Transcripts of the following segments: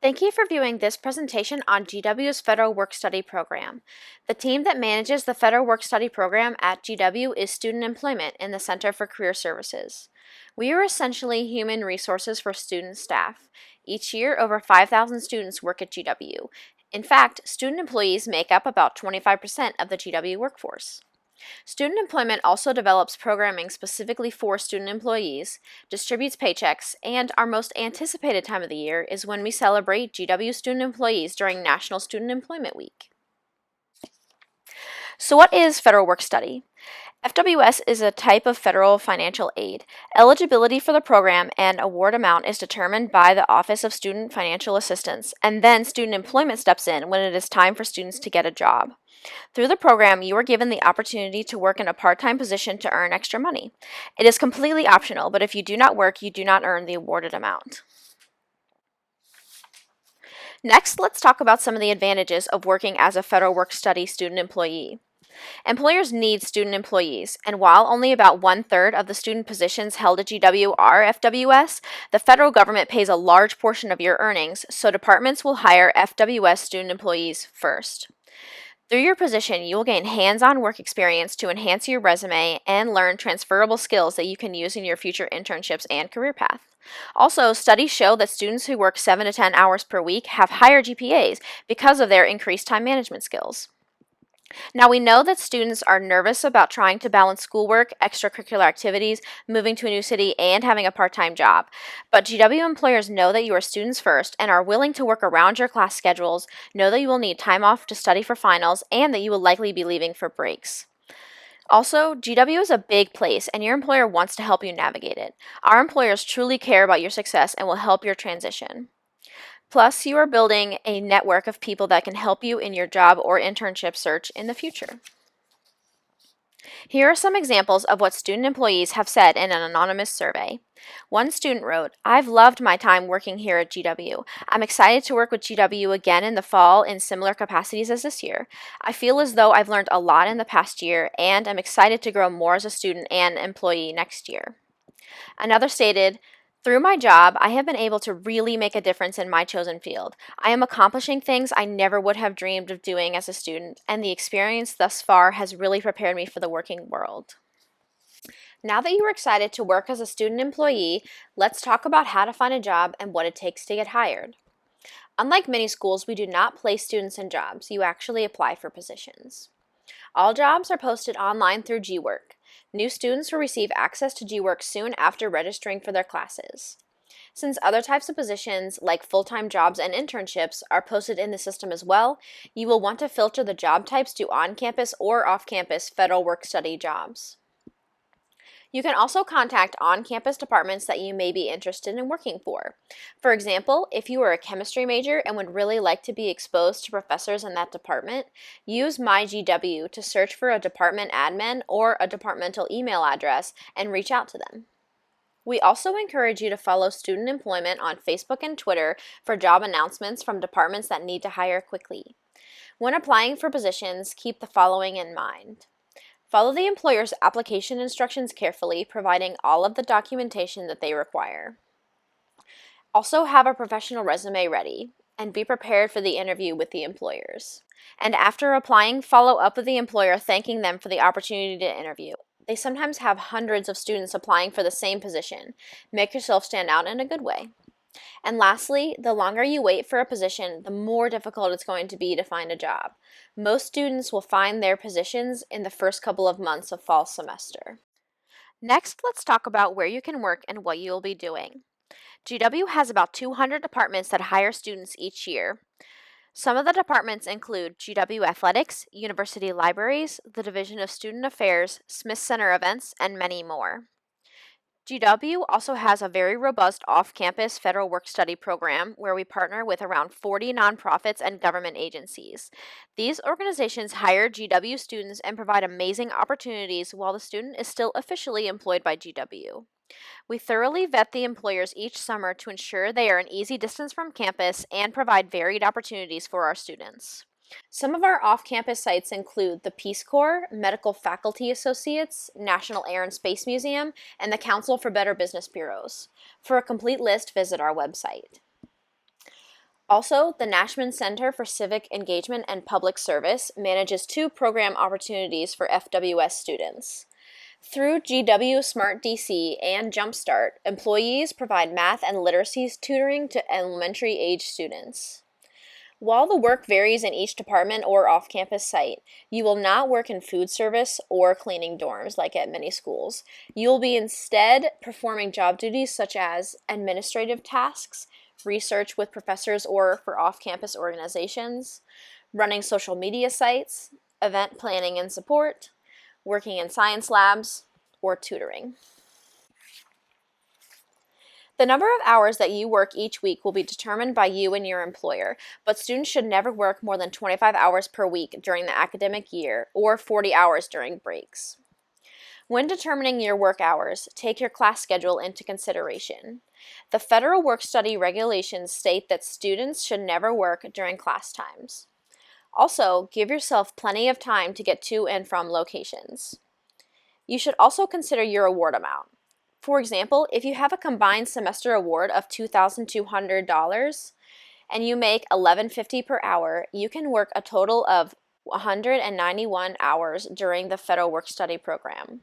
Thank you for viewing this presentation on GW's Federal Work-Study Program. The team that manages the Federal Work-Study Program at GW is Student Employment in the Center for Career Services. We are essentially human resources for student staff. Each year, over 5,000 students work at GW. In fact, student employees make up about 25% of the GW workforce. Student Employment also develops programming specifically for student employees, distributes paychecks, and our most anticipated time of the year is when we celebrate GW student employees during National Student Employment Week. So what is Federal Work Study? FWS is a type of federal financial aid. Eligibility for the program and award amount is determined by the Office of Student Financial Assistance, and then Student Employment steps in when it is time for students to get a job. Through the program, you are given the opportunity to work in a part-time position to earn extra money. It is completely optional, but if you do not work, you do not earn the awarded amount. Next, let's talk about some of the advantages of working as a Federal Work Study student employee. Employers need student employees, and while only about 1/3 of the student positions held at GW are FWS, the federal government pays a large portion of your earnings, so departments will hire FWS student employees first. Through your position, you will gain hands-on work experience to enhance your resume and learn transferable skills that you can use in your future internships and career path. Also, studies show that students who work 7 to 10 hours per week have higher GPAs because of their increased time management skills. Now, we know that students are nervous about trying to balance schoolwork, extracurricular activities, moving to a new city, and having a part-time job. But GW employers know that you are students first and are willing to work around your class schedules, know that you will need time off to study for finals, and that you will likely be leaving for breaks. Also, GW is a big place, and your employer wants to help you navigate it. Our employers truly care about your success and will help your transition. Plus, you are building a network of people that can help you in your job or internship search in the future. Here are some examples of what student employees have said in an anonymous survey. One student wrote, "I've loved my time working here at GW. I'm excited to work with GW again in the fall in similar capacities as this year. I feel as though I've learned a lot in the past year and I'm excited to grow more as a student and employee next year." Another stated, "Through my job, I have been able to really make a difference in my chosen field. I am accomplishing things I never would have dreamed of doing as a student, and the experience thus far has really prepared me for the working world." Now that you are excited to work as a student employee, let's talk about how to find a job and what it takes to get hired. Unlike many schools, we do not place students in jobs. You actually apply for positions. All jobs are posted online through GWork. New students will receive access to GWork soon after registering for their classes. Since other types of positions, like full-time jobs and internships, are posted in the system as well, you will want to filter the job types to on-campus or off-campus federal work-study jobs. You can also contact on-campus departments that you may be interested in working for. For example, if you are a chemistry major and would really like to be exposed to professors in that department, use MyGW to search for a department admin or a departmental email address and reach out to them. We also encourage you to follow Student Employment on Facebook and Twitter for job announcements from departments that need to hire quickly. When applying for positions, keep the following in mind. Follow the employer's application instructions carefully, providing all of the documentation that they require. Also have a professional resume ready, and be prepared for the interview with the employers. And after applying, follow up with the employer thanking them for the opportunity to interview. They sometimes have hundreds of students applying for the same position. Make yourself stand out in a good way. And lastly, the longer you wait for a position, the more difficult it's going to be to find a job. Most students will find their positions in the first couple of months of fall semester. Next, let's talk about where you can work and what you will be doing. GW has about 200 departments that hire students each year. Some of the departments include GW Athletics, University Libraries, the Division of Student Affairs, Smith Center Events, and many more. GW also has a very robust off-campus federal work-study program where we partner with around 40 nonprofits and government agencies. These organizations hire GW students and provide amazing opportunities while the student is still officially employed by GW. We thoroughly vet the employers each summer to ensure they are an easy distance from campus and provide varied opportunities for our students. Some of our off-campus sites include the Peace Corps, Medical Faculty Associates, National Air and Space Museum, and the Council for Better Business Bureaus. For a complete list, visit our website. Also, the Nashman Center for Civic Engagement and Public Service manages 2 program opportunities for FWS students. Through GW Smart DC and Jumpstart, employees provide math and literacy tutoring to elementary age students. While the work varies in each department or off-campus site, you will not work in food service or cleaning dorms like at many schools. You will be instead performing job duties such as administrative tasks, research with professors or for off-campus organizations, running social media sites, event planning and support, working in science labs, or tutoring. The number of hours that you work each week will be determined by you and your employer, but students should never work more than 25 hours per week during the academic year or 40 hours during breaks. When determining your work hours, take your class schedule into consideration. The federal work-study regulations state that students should never work during class times. Also, give yourself plenty of time to get to and from locations. You should also consider your award amount. For example, if you have a combined semester award of $2,200 and you make $11.50 per hour, you can work a total of 191 hours during the federal work-study program.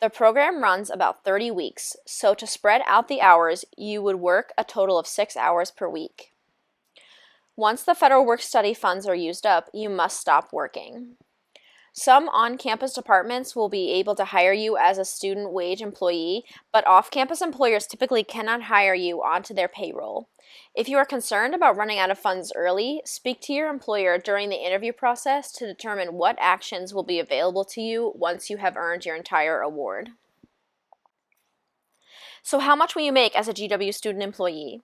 The program runs about 30 weeks, so to spread out the hours, you would work a total of 6 hours per week. Once the federal work-study funds are used up, you must stop working. Some on-campus departments will be able to hire you as a student wage employee, but off-campus employers typically cannot hire you onto their payroll. If you are concerned about running out of funds early, speak to your employer during the interview process to determine what actions will be available to you once you have earned your entire award. So how much will you make as a GW student employee?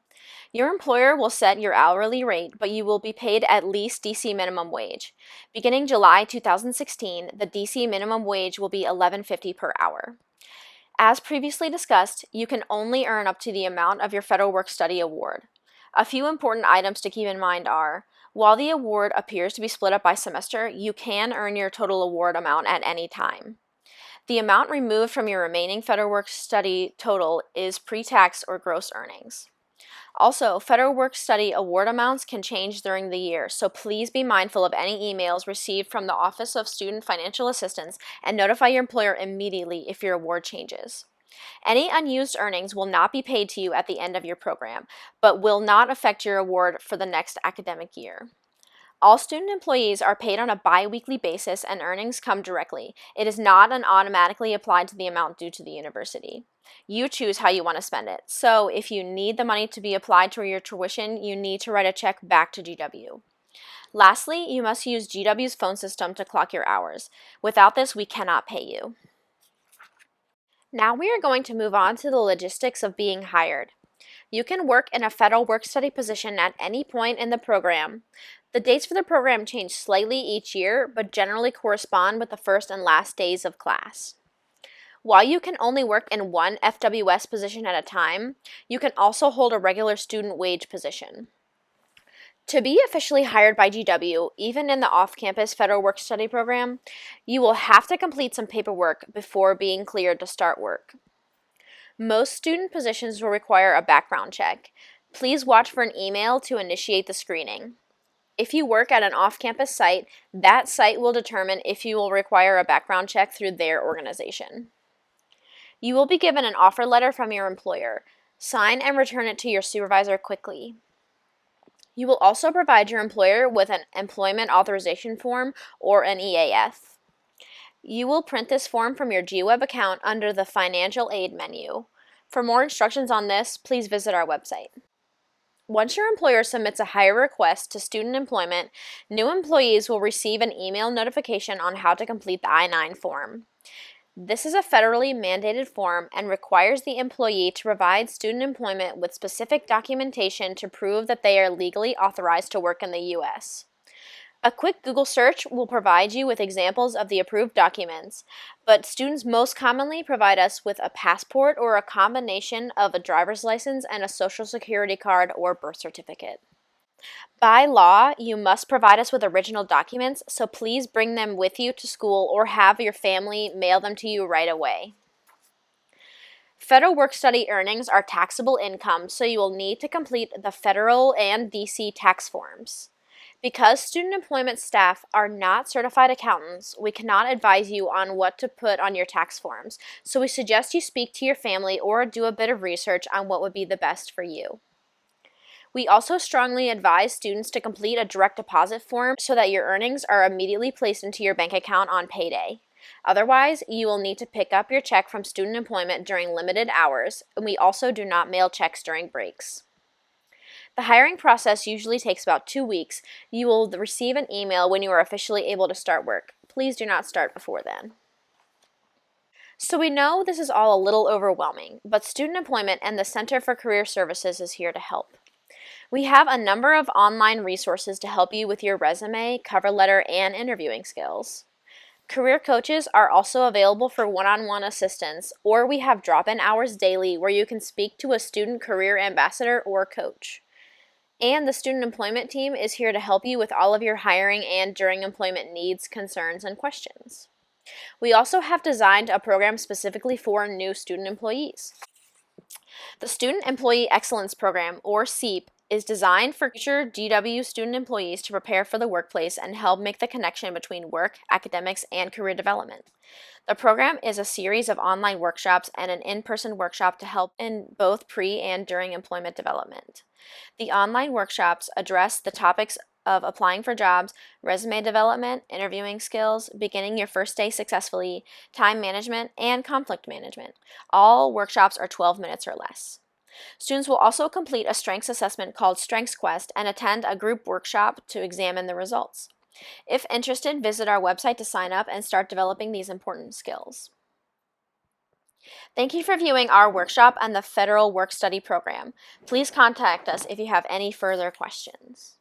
Your employer will set your hourly rate, but you will be paid at least DC minimum wage. Beginning July 2016, the DC minimum wage will be $11.50 per hour. As previously discussed, you can only earn up to the amount of your federal work-study award. A few important items to keep in mind are, while the award appears to be split up by semester, you can earn your total award amount at any time. The amount removed from your remaining federal work-study total is pre-tax or gross earnings. Also, federal work-study award amounts can change during the year, so please be mindful of any emails received from the Office of Student Financial Assistance and notify your employer immediately if your award changes. Any unused earnings will not be paid to you at the end of your program, but will not affect your award for the next academic year. All student employees are paid on a bi-weekly basis and earnings come directly. It is not automatically applied to the amount due to the university. You choose how you want to spend it. So if you need the money to be applied to your tuition, you need to write a check back to GW. Lastly, you must use GW's phone system to clock your hours. Without this, we cannot pay you. Now we are going to move on to the logistics of being hired. You can work in a federal work-study position at any point in the program. The dates for the program change slightly each year, but generally correspond with the first and last days of class. While you can only work in one FWS position at a time, you can also hold a regular student wage position. To be officially hired by GW, even in the off-campus federal work-study program, you will have to complete some paperwork before being cleared to start work. Most student positions will require a background check. Please watch for an email to initiate the screening. If you work at an off-campus site, that site will determine if you will require a background check through their organization. You will be given an offer letter from your employer. Sign and return it to your supervisor quickly. You will also provide your employer with an employment authorization form or an EAF. You will print this form from your GWeb account under the Financial Aid menu. For more instructions on this, please visit our website. Once your employer submits a hire request to Student Employment, new employees will receive an email notification on how to complete the I-9 form. This is a federally mandated form and requires the employee to provide Student Employment with specific documentation to prove that they are legally authorized to work in the U.S. A quick Google search will provide you with examples of the approved documents, but students most commonly provide us with a passport or a combination of a driver's license and a social security card or birth certificate. By law, you must provide us with original documents, so please bring them with you to school or have your family mail them to you right away. Federal work-study earnings are taxable income, so you will need to complete the federal and DC tax forms. Because student employment staff are not certified accountants, we cannot advise you on what to put on your tax forms, so we suggest you speak to your family or do a bit of research on what would be the best for you. We also strongly advise students to complete a direct deposit form so that your earnings are immediately placed into your bank account on payday. Otherwise, you will need to pick up your check from student employment during limited hours, and we also do not mail checks during breaks. The hiring process usually takes about 2 weeks. You will receive an email when you are officially able to start work. Please do not start before then. So we know this is all a little overwhelming, but Student Employment and the Center for Career Services is here to help. We have a number of online resources to help you with your resume, cover letter, and interviewing skills. Career coaches are also available for one-on-one assistance, or we have drop-in hours daily where you can speak to a student career ambassador or coach. And the student employment team is here to help you with all of your hiring and during employment needs, concerns, and questions. We also have designed a program specifically for new student employees. The Student Employee Excellence Program, or SEEP, is designed for future GW student employees to prepare for the workplace and help make the connection between work, academics, and career development. The program is a series of online workshops and an in-person workshop to help in both pre and during employment development. The online workshops address the topics of applying for jobs, resume development, interviewing skills, beginning your first day successfully, time management, and conflict management. All workshops are 12 minutes or less. Students will also complete a strengths assessment called Strengths Quest and attend a group workshop to examine the results. If interested, visit our website to sign up and start developing these important skills. Thank you for viewing our workshop on the Federal Work Study Program. Please contact us if you have any further questions.